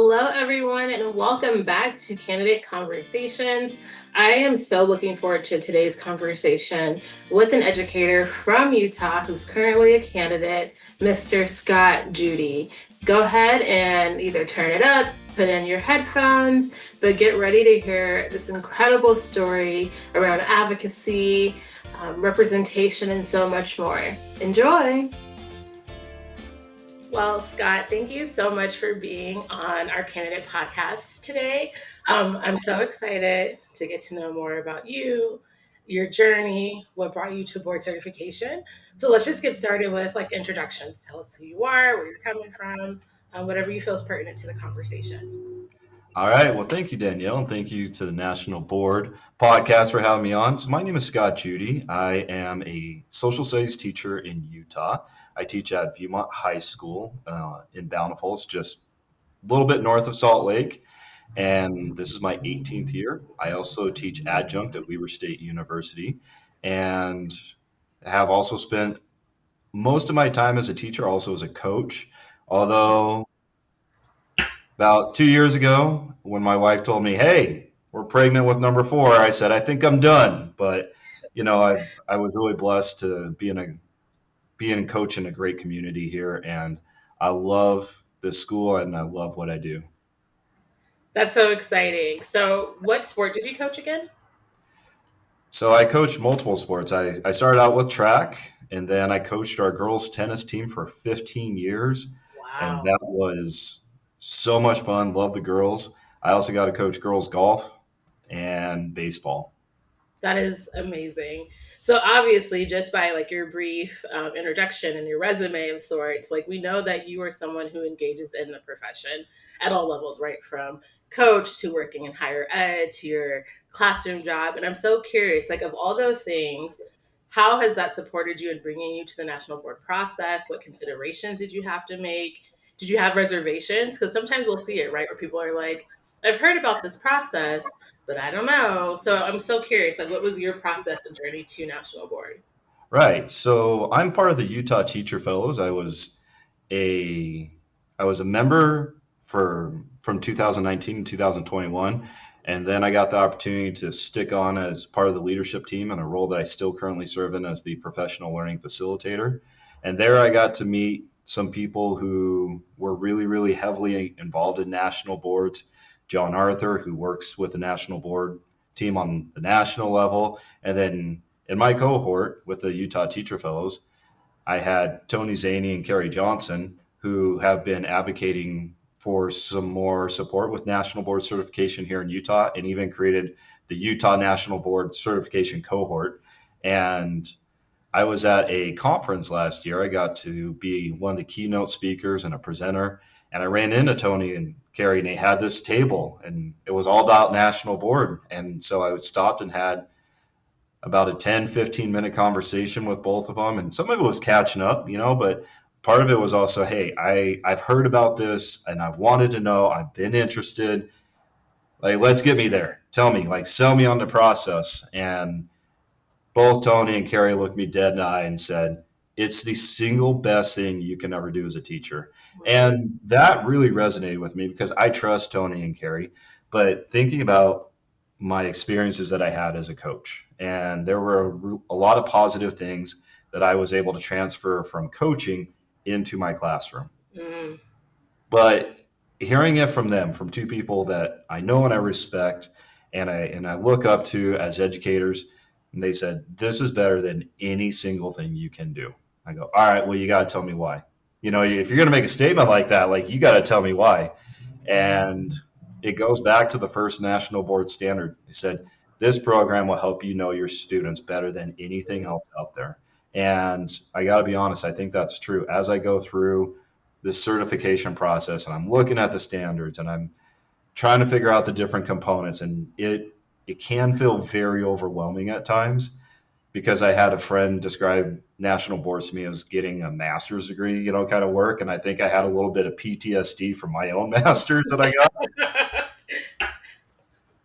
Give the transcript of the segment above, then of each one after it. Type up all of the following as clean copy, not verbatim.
Hello, everyone, and welcome back to Candidate Conversations. I am so looking forward to today's conversation with an educator from Utah who's currently a candidate, Mr. Scott Judy. Go ahead and either turn it up, put in your headphones, but get ready to hear this incredible story around advocacy, representation, and so much more. Enjoy! Well, Scott, thank you so much for being on our candidate podcast today. I'm so excited to get to know more about you, your journey, what brought you to board certification. So let's just get started with introductions. Tell us who you are, where you're coming from, whatever you feel is pertinent to the conversation. All right. Well, thank you, Danielle, and thank you to the National Board podcast for having me on. So my name is Scott Judy. I am a social studies teacher in Utah. I teach at Viewmont High School in Bountiful. It's just a little bit north of Salt Lake. And this is my 18th year. I also teach adjunct at Weber State University and have also spent most of my time as a teacher, also as a coach. Although about 2 years ago, when my wife told me, "Hey, we're pregnant with number 4," I said, "I think I'm done." But I was really blessed to be in coach in a great community here, and I love this school and I love what I do. That's so exciting. So, what sport did you coach again? So I coached multiple sports. I started out with track, and then I coached our girls tennis team for 15 years, and Wow. that was so much fun. Love the girls. I also got to coach girls golf and baseball. That is amazing. So obviously, just by your brief introduction and your resume of sorts, we know that you are someone who engages in the profession at all levels, right? From coach to working in higher ed to your classroom job. And I'm so curious, of all those things, how has that supported you in bringing you to the national board process? What considerations did you have to make? Did you have reservations? Because sometimes we'll see it, right? Where people are like, I've heard about this process, but I don't know. So I'm so curious, what was your process and journey to national board? Right. So I'm part of the Utah Teacher Fellows. A I was a member for from 2019 to 2021, and then I got the opportunity to stick on as part of the leadership team in a role that I still currently serve in as the professional learning facilitator. And there I got to meet some people who were really, really heavily involved in national boards. John Arthur, who works with the national board team on the national level, and then in my cohort with the Utah Teacher Fellows, I had Tony Zaney and Kerry Johnson, who have been advocating for some more support with national board certification here in Utah, and even created the Utah National Board Certification Cohort. And I was at a conference last year. I got to be one of the keynote speakers and a presenter. And I ran into Tony and Kerry, and they had this table, and it was all about national board. And so I stopped and had about a 10-15 minute conversation with both of them. And some of it was catching up, but part of it was also, hey, I've heard about this and I've wanted to know, I've been interested. Let's get me there. Tell me, sell me on the process. And both Tony and Kerry looked me dead in the eye and said, it's the single best thing you can ever do as a teacher. And that really resonated with me because I trust Tony and Kerry. But thinking about my experiences that I had as a coach, and there were a lot of positive things that I was able to transfer from coaching into my classroom. Mm. But hearing it from them, from two people that I know and I respect and I look up to as educators, and they said, this is better than any single thing you can do. I go, all right, well, you got to tell me why. If you're going to make a statement like that, you got to tell me why. And it goes back to the first national board standard. They said, this program will help you know your students better than anything else out there. And I got to be honest, I think that's true. As I go through this certification process and I'm looking at the standards and I'm trying to figure out the different components, and it can feel very overwhelming at times, because I had a friend describe national boards to me as getting a master's degree, kind of work. And I think I had a little bit of PTSD from my own master's that I got.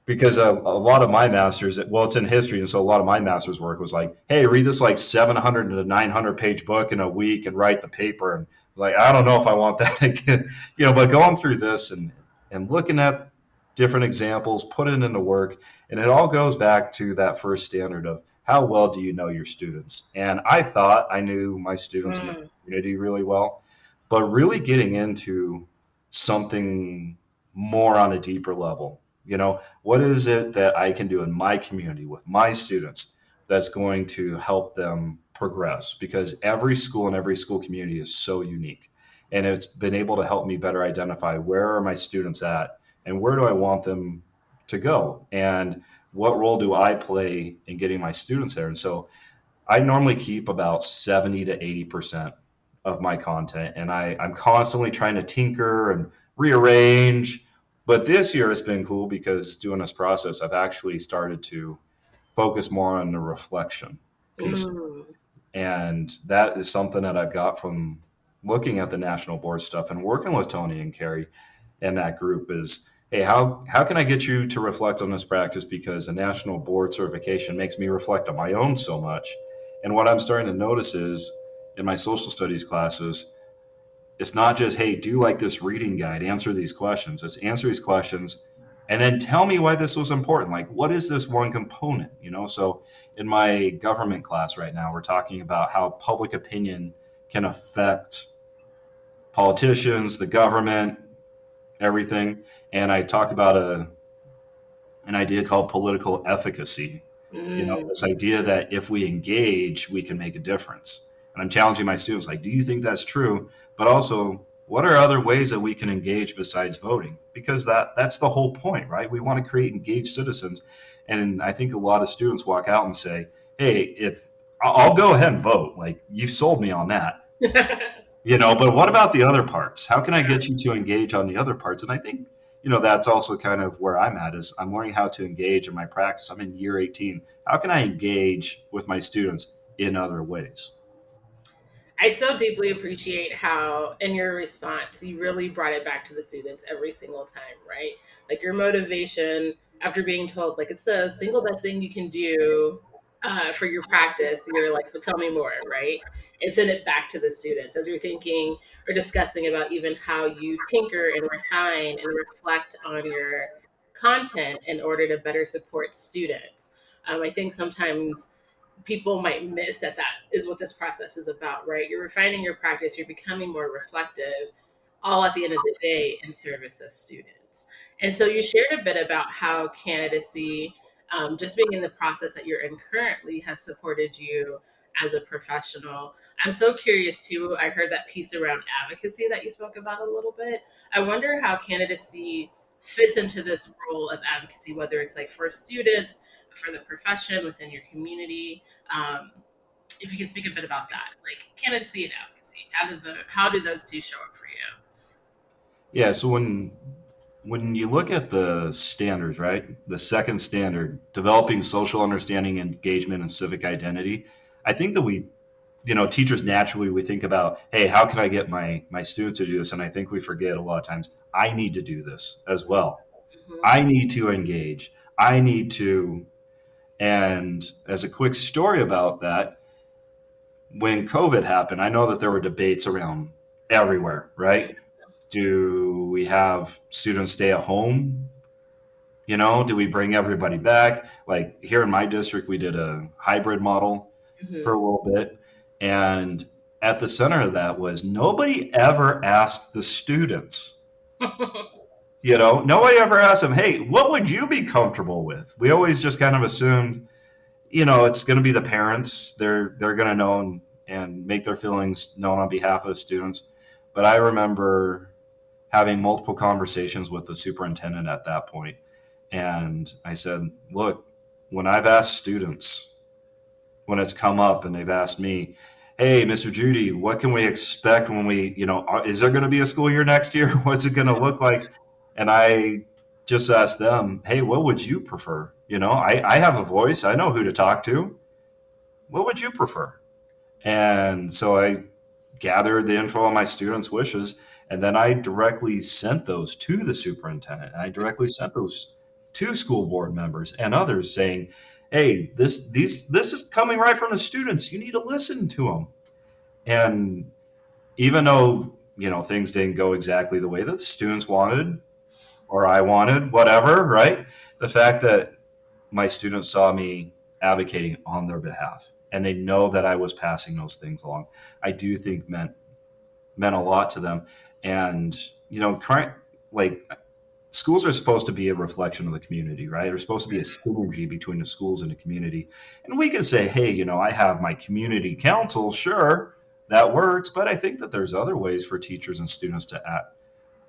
Because a lot of my master's, well, it's in history. And so a lot of my master's work was like, hey, read this 700 to 900 page book in a week and write the paper. And I don't know if I want that again, but going through this and and looking at different examples, putting into work. And it all goes back to that first standard of how well do you know your students? And I thought I knew my students in the Mm. community really well, but really getting into something more on a deeper level. What is it that I can do in my community with my students that's going to help them progress? Because every school and every school community is so unique. And it's been able to help me better identify where are my students at and where do I want them to go? And what role do I play in getting my students there? And so I normally keep about 70 to 80% of my content, and I'm constantly trying to tinker and rearrange. But this year it's been cool because doing this process, I've actually started to focus more on the reflection piece. Mm. And that is something that I've got from looking at the national board stuff and working with Tony and Carrie and that group is, hey, how can I get you to reflect on this practice? Because the national board certification makes me reflect on my own so much. And what I'm starting to notice is in my social studies classes, it's not just, hey, do like this reading guide, answer these questions. It's answer these questions and then tell me why this was important. Like, what is this one component? So in my government class right now, we're talking about how public opinion can affect politicians, the government, everything. And I talk about an idea called political efficacy. Mm. This idea that if we engage, we can make a difference. And I'm challenging my students, like, do you think that's true? But also, what are other ways that we can engage besides voting? Because that's the whole point, right? We want to create engaged citizens. And I think a lot of students walk out and say, hey, if I'll go ahead and vote, like you've sold me on that. But what about the other parts? How can I get you to engage on the other parts? And I think, that's also kind of where I'm at is I'm learning how to engage in my practice. I'm in year 18. How can I engage with my students in other ways? I so deeply appreciate how, in your response, you really brought it back to the students every single time, right? Like your motivation after being told, like, it's the single best thing you can do for your practice. You're like, but tell me more, right? And send it back to the students as you're thinking or discussing about even how you tinker and refine and reflect on your content in order to better support students. I think sometimes people might miss that that is what this process is about, right? You're refining your practice, you're becoming more reflective, all at the end of the day in service of students. And so you shared a bit about how candidacy, just being in the process that you're in currently, has supported you as a professional. I'm so curious too. I heard that piece around advocacy that you spoke about a little bit. I wonder how candidacy fits into this role of advocacy, whether it's like for students, for the profession, within your community. Um, if you can speak a bit about that, like candidacy and advocacy, how do those two show up for you? Yeah. So when you look at the standards, right? The second standard, developing social understanding, engagement, and civic identity. I think that teachers naturally we think about, hey, how can I get my students to do this? And I think we forget a lot of times, I need to do this as well. Hmm. I need to engage. I need to. And as a quick story about that, when COVID happened, I know that there were debates around everywhere, right? Do we have students stay at home? Do we bring everybody back? Like here in my district, we did a hybrid model for a Hmm. little bit. And at the center of that was nobody ever asked the students. Nobody ever asked them, hey, what would you be comfortable with? We always just kind of assumed, it's going to be the parents. They're going to know and make their feelings known on behalf of the students. But I remember having multiple conversations with the superintendent at that point, and I said, "Look, when I've asked students, when it's come up and they've asked me, hey, Mr. Judy, what can we expect when is there going to be a school year next year? What's it going to look like?" And I just asked them, hey, what would you prefer? I have a voice. I know who to talk to. What would you prefer? And so I gathered the info on my students' wishes, and then I directly sent those to the superintendent. And I directly sent those to school board members and others saying, hey, this is coming right from the students. You need to listen to them. And even though, things didn't go exactly the way that the students wanted, or I wanted, whatever, right? The fact that my students saw me advocating on their behalf and they know that I was passing those things along, I do think meant a lot to them. And, current, like, schools are supposed to be a reflection of the community, right? There's supposed to be a synergy between the schools and the community. And we can say, hey, I have my community council, sure, that works. But I think that there's other ways for teachers and students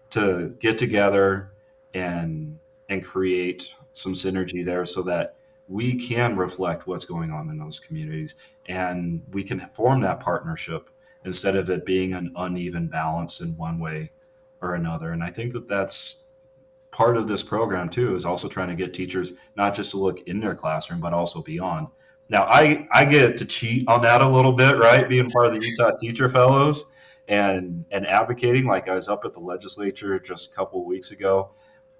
to get together and create some synergy there so that we can reflect what's going on in those communities and we can form that partnership instead of it being an uneven balance in one way or another. And I think that that's part of this program too, is also trying to get teachers not just to look in their classroom but also beyond. Now I get to cheat on that a little bit, right, being part of the Utah Teacher Fellows and advocating. Like, I was up at the legislature just a couple of weeks ago,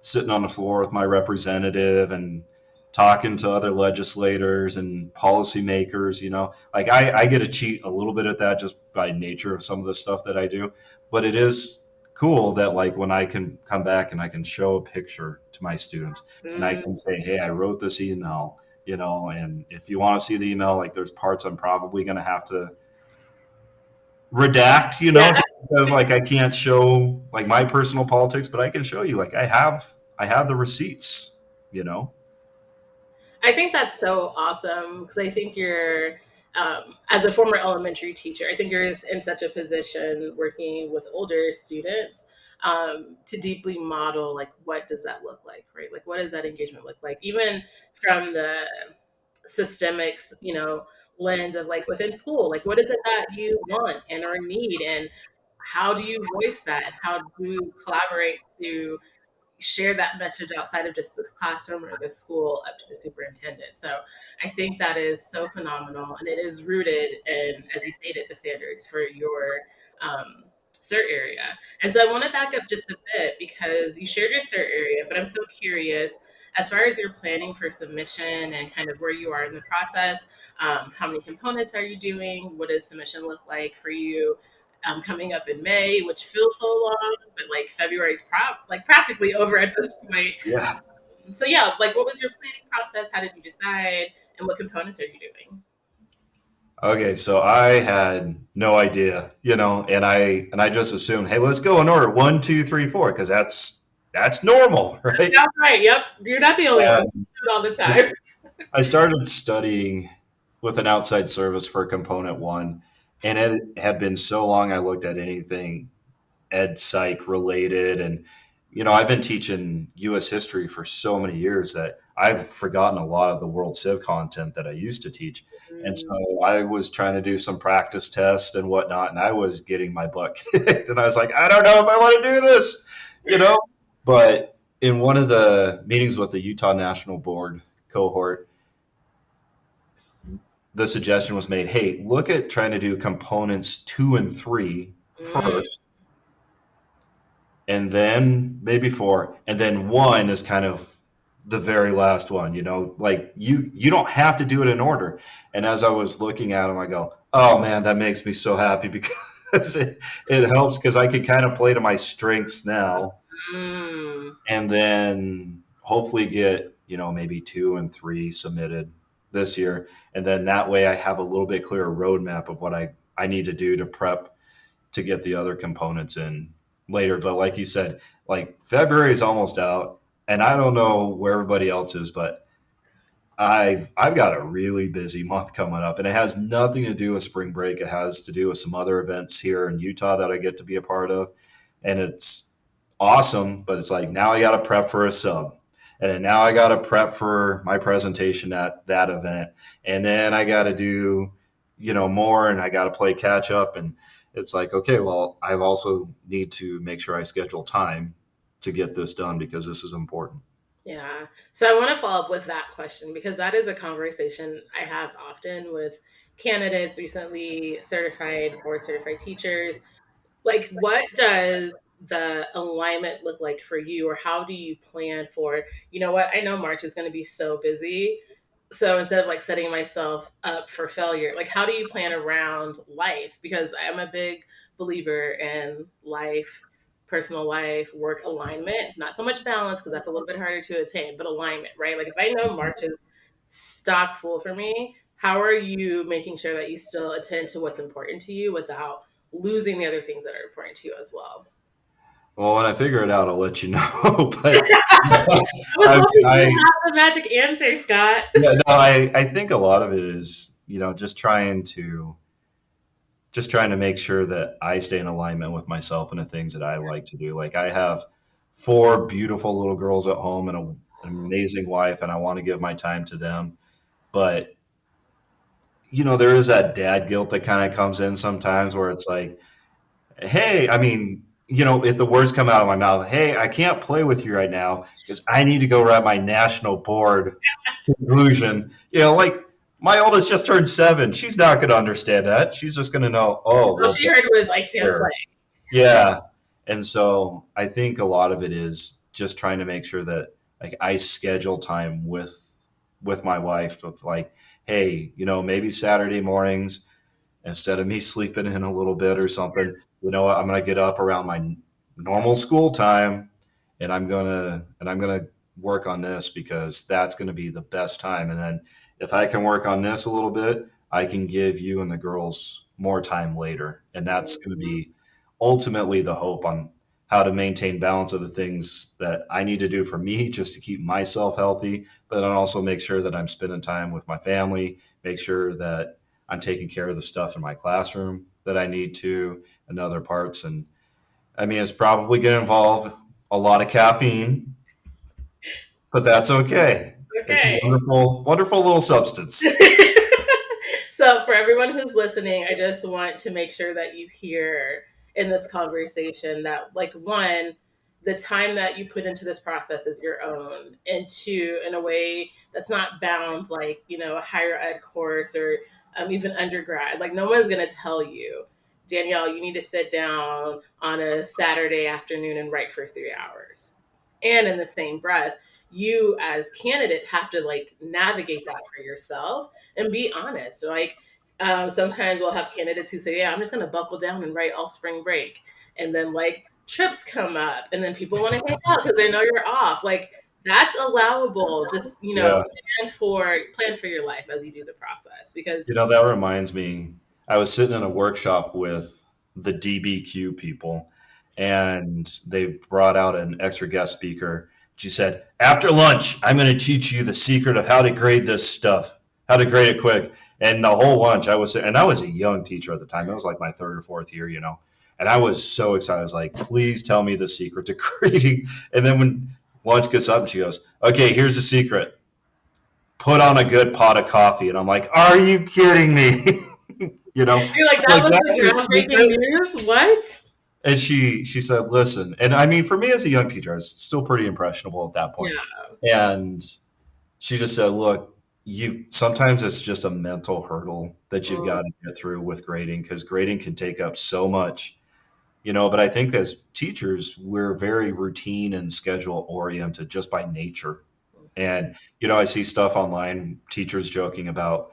sitting on the floor with my representative and talking to other legislators and policymakers. Like, I get to cheat a little bit at that just by nature of some of the stuff that I do. But it is cool that, like, when I can come back and I can show a picture to my students and I Mm, can say, hey, I wrote this email, and if you want to see the email, like, there's parts I'm probably going to have to redact, yeah. just because, like, I can't show like my personal politics, but I can show you, like, I have the receipts. I think that's so awesome because I think you're, as a former elementary teacher, I think you're in such a position working with older students to deeply model like what does that look like, right? Like what does that engagement look like, even from the systemics, lens of like within school, like what is it that you want and or need, and how do you voice that? How do you collaborate to share that message outside of just this classroom or this school up to the superintendent. So I think that is so phenomenal, and it is rooted in, as you stated, the standards for your cert area. And so I want to back up just a bit because you shared your cert area, but I'm so curious as far as your planning for submission and kind of where you are in the process. How many components are you doing? What does submission look like for you? Coming up in May, which feels so long, but like February's like practically over at this point. Yeah. So yeah, like what was your planning process? How did you decide, and what components are you doing? Okay, so I had no idea, and I just assumed, hey, let's go in order 1, 2, 3, 4, because that's normal, right? Sounds right. Yep, you're not the only one. And You do it all the time. I started studying with an outside service for component one, and it had been so long I looked at anything ed psych related. And I've been teaching US history for so many years that I've forgotten a lot of the world civ content that I used to teach. And Mm, so I was trying to do some practice tests and whatnot, and I was getting my butt kicked, and I was like, I don't know if I want to do this you know but in one of the meetings with the Utah National Board cohort, the suggestion was made, hey, look at trying to do components 2 and 3 mm, first, and then maybe 4, and then 1 is kind of the very last one. Like, you don't have to do it in order. And as I was looking at them, I go, oh man, that makes me so happy because it helps, because I can kind of play to my strengths now, mm. and then hopefully get maybe 2 and 3 submitted this year. And then that way I have a little bit clearer roadmap of what I need to do to prep to get the other components in later. But like you said, like, February is almost out, and I don't know where everybody else is, but I've got a really busy month coming up, and it has nothing to do with spring break. It has to do with some other events here in Utah that I get to be a part of, and it's awesome. But it's like, now I got to prep for a sub, and then now I got to prep for my presentation at that event, and then I got to do more, and I got to play catch up. And it's like, okay, well, I also need to make sure I schedule time to get this done because this is important. Yeah. So I want to follow up with that question because that is a conversation I have often with candidates, recently certified, board certified teachers. Like, what does the alignment look like for you, or how do you plan for, what? I know March is going to be so busy. So instead of like setting myself up for failure, like, how do you plan around life? Because I'm a big believer in life personal life, work alignment, not so much balance because that's a little bit harder to attain, but alignment, right? Like if I know March is stock full for me, how are you making sure that you still attend to what's important to you without losing the other things that are important to you as well? Well, when I figure it out, I'll let you know. But I was I, hoping you I have the magic answer, Scott. yeah, no, I think a lot of it is, just trying to make sure that I stay in alignment with myself and the things that I like to do. Like I have four beautiful little girls at home and an amazing wife, and I want to give my time to them. But there is that dad guilt that kind of comes in sometimes where it's like, hey, I mean, if the words come out of my mouth, hey, I can't play with you right now because I need to go write my national board conclusion. Like my oldest just turned 7. She's not going to understand that. She's just going to know, oh, All well, she heard was, I can't there. play. Yeah. And so I think a lot of it is just trying to make sure that like I schedule time with my wife with like, hey, maybe Saturday mornings instead of me sleeping in a little bit or something, what, I'm going to get up around my normal school time and I'm going to work on this because that's going to be the best time. And then if I can work on this a little bit, I can give you and the girls more time later. And that's going to Mhm. be ultimately the hope on how to maintain balance of the things that I need to do for me just to keep myself healthy, but then also make sure that I'm spending time with my family, make sure that I'm taking care of the stuff in my classroom that I need to and other parts. And I mean, it's probably going to involve a lot of caffeine, but that's okay. It's a Okay. wonderful, wonderful little substance. So, for everyone who's listening, I just want to make sure that you hear in this conversation that, like, one, the time that you put into this process is your own, and two, in a way that's not bound, like, a higher ed course or even undergrad. Like, no one's going to tell you, Danielle, you need to sit down on a Saturday afternoon and write for 3 hours. And in the same breath, you as candidate have to like navigate that for yourself and be honest. So, like, sometimes we'll have candidates who say, "Yeah, I'm just going to buckle down and write all spring break," and then like trips come up, and then people want to hang out because they know you're off. Like that's allowable. Just Yeah. plan for your life as you do the process because That reminds me, I was sitting in a workshop with the DBQ people, and they brought out an extra guest speaker. She said, after lunch, I'm going to teach you the secret of how to grade this stuff, how to grade it quick. And the whole lunch, and I was a young teacher at the time. It was like my third or fourth year. And I was so excited. I was like, please tell me the secret to grading. And then when lunch gets up and she goes, okay, here's the secret, put on a good pot of coffee. And I'm like, are you kidding me? you're like, It's that like, was that's the your groundbreaking secret. news. What? And she said, listen, and I mean, for me as a young teacher, I was still pretty impressionable at that point. Yeah. And she just said, look, you sometimes it's just a mental hurdle that you've Mm, got to get through with grading because grading can take up so much. But I think as teachers, we're very routine and schedule oriented just by nature. And I see stuff online, teachers joking about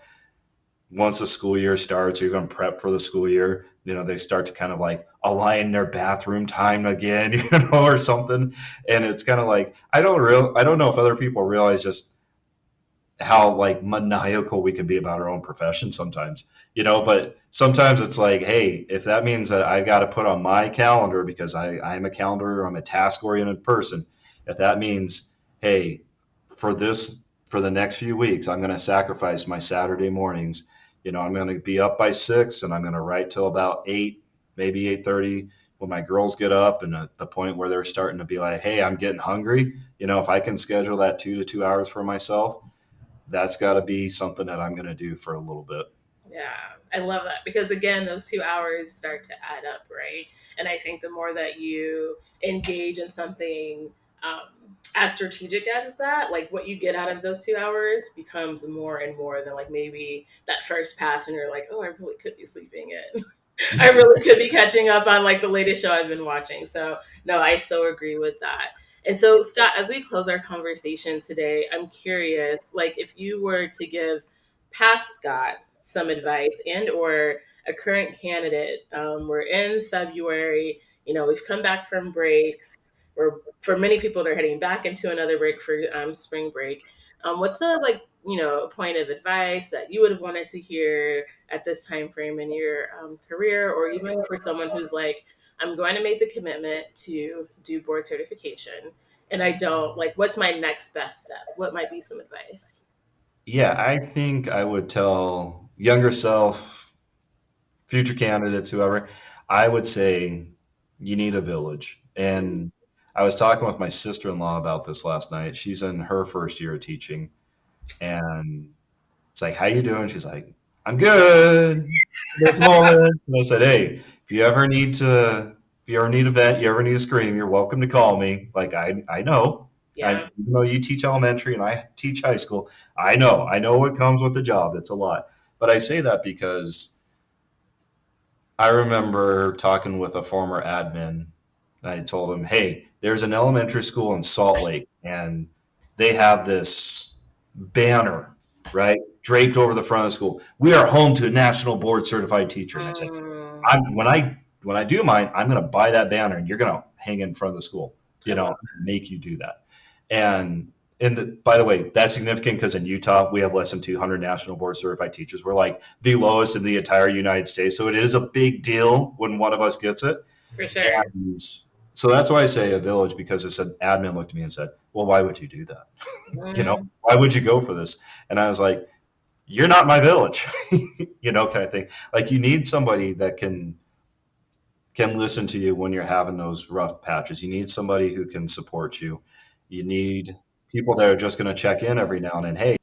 once the school year starts, you're going to prep for the school year. They start to kind of like align their bathroom time again, or something. And it's kind of like I don't know if other people realize just how like maniacal we can be about our own profession sometimes. But sometimes it's like, hey, if that means that I got to put on my calendar because I'm a calendar, I'm a task oriented person. If that means, hey, for the next few weeks, I'm going to sacrifice my Saturday mornings. I'm going to be up by 6 and I'm going to write till about 8, maybe 8:30 when my girls get up and at the point where they're starting to be like, hey, I'm getting hungry. If I can schedule that 2 to 2 hours for myself, that's got to be something that I'm going to do for a little bit. Yeah, I love that because again, those 2 hours start to add up, right? And I think the more that you engage in something as strategic as that, like what you get out of those 2 hours becomes more and more than like maybe that first pass when you're like, oh, I really could be sleeping in. I really could be catching up on like the latest show I've been watching. So no, I so agree with that. And so Scott, as we close our conversation today, I'm curious, like if you were to give past Scott some advice and or a current candidate, we're in February, We've come back from breaks, or for many people, they're heading back into another break for spring break. What's a point of advice that you would have wanted to hear at this time frame in your career, or even for someone who's like, I'm going to make the commitment to do board certification, and I don't like, what's my next best step? What might be some advice? Yeah, I think I would tell younger self, future candidates, whoever, I would say you need a village. And I was talking with my sister-in-law about this last night. She's in her first year of teaching, and it's like, "How you doing?" She's like, "I'm good at this moment." And I said, "Hey, if you ever need a vent, you ever need to scream, you're welcome to call me. Like I know, Yeah. even though you teach elementary and I teach high school, I know what comes with the job. It's a lot." But I say that because I remember talking with a former admin. And I told him, "Hey, there's an elementary school in Salt Lake, and they have this banner, right, draped over the front of the school. We are home to a national board certified teacher." And I said, Mm, "I'm when I do mine, I'm going to buy that banner, and you're going to hang it in front of the school. I love Make you do that." And by the way, that's significant because in Utah we have less than 200 national board certified teachers. We're like the lowest in the entire United States, so it is a big deal when one of us gets it. for sure. And so that's why I say a village, because it said admin looked at me and said, "Well, why would you do that? Mm, Why would you go for this?" And I was like, "You're not my village," kind of thing. Like you need somebody that can listen to you when you're having those rough patches. You need somebody who can support you. You need people that are just going to check in every now and then. Hey,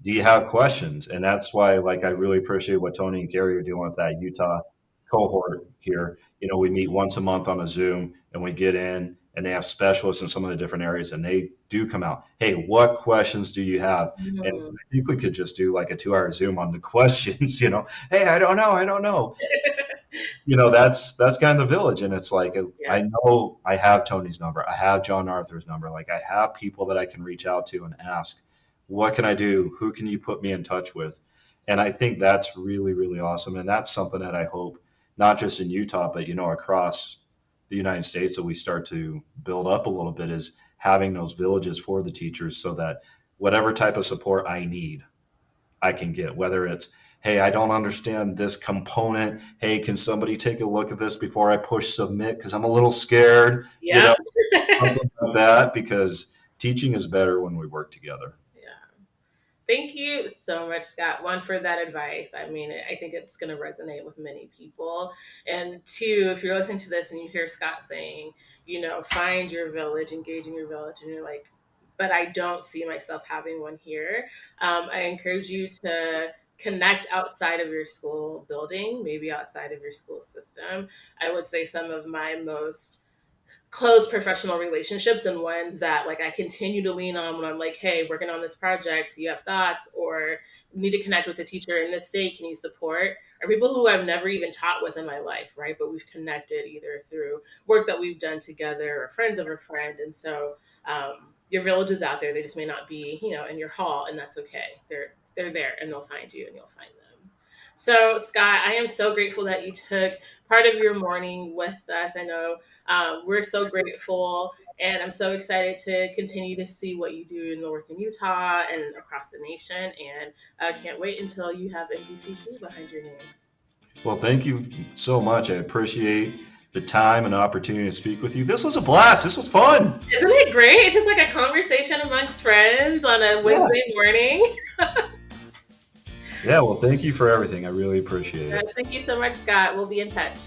do you have questions? And that's why, like, I really appreciate what Tony and Gary are doing with that Utah cohort here. We meet once a month on a Zoom, and we get in, and they have specialists in some of the different areas, and they do come out. Hey, what questions do you have? And mm. I think we could just do like a 2 hour Zoom on the questions. Hey, I don't know. That's kind of the village. And it's like, Yeah. I know I have Tony's number, I have John Arthur's number. Like, I have people that I can reach out to and ask, what can I do? Who can you put me in touch with? And I think that's really, really awesome. And that's something that I hope, not just in Utah, but across the United States, that we start to build up a little bit, is having those villages for the teachers, so that whatever type of support I need, I can get, whether it's, "Hey, I don't understand this component. Hey, can somebody take a look at this before I push submit because I'm a little scared," Yeah. something like that, because teaching is better when we work together. Yeah. Thank you so much, Scott. One, for that advice. I mean, I think it's going to resonate with many people. And two, if you're listening to this and you hear Scott saying, find your village, engage in your village, and you're like, but I don't see myself having one here, I encourage you to connect outside of your school building, maybe outside of your school system. I would say some of my most close professional relationships, and ones that like I continue to lean on when I'm like, hey, working on this project, do you have thoughts, or need to connect with a teacher in this state, can you support, are people who I've never even taught with in my life, right? But we've connected either through work that we've done together or friends of a friend. And so your village is out there. They just may not be, in your hall, and that's okay. They're there, and they'll find you and you'll find them. So, Scott, I am so grateful that you took part of your morning with us. I know we're so grateful, and I'm so excited to continue to see what you do in the work in Utah and across the nation. And I can't wait until you have MDCT behind your name. Well, thank you so much. I appreciate the time and opportunity to speak with you. This was a blast. This was fun. Isn't it great? It's just like a conversation amongst friends on a Yeah. Wednesday morning. Yeah. Well, thank you for everything. I really appreciate it. Yes, thank you so much, Scott. We'll be in touch.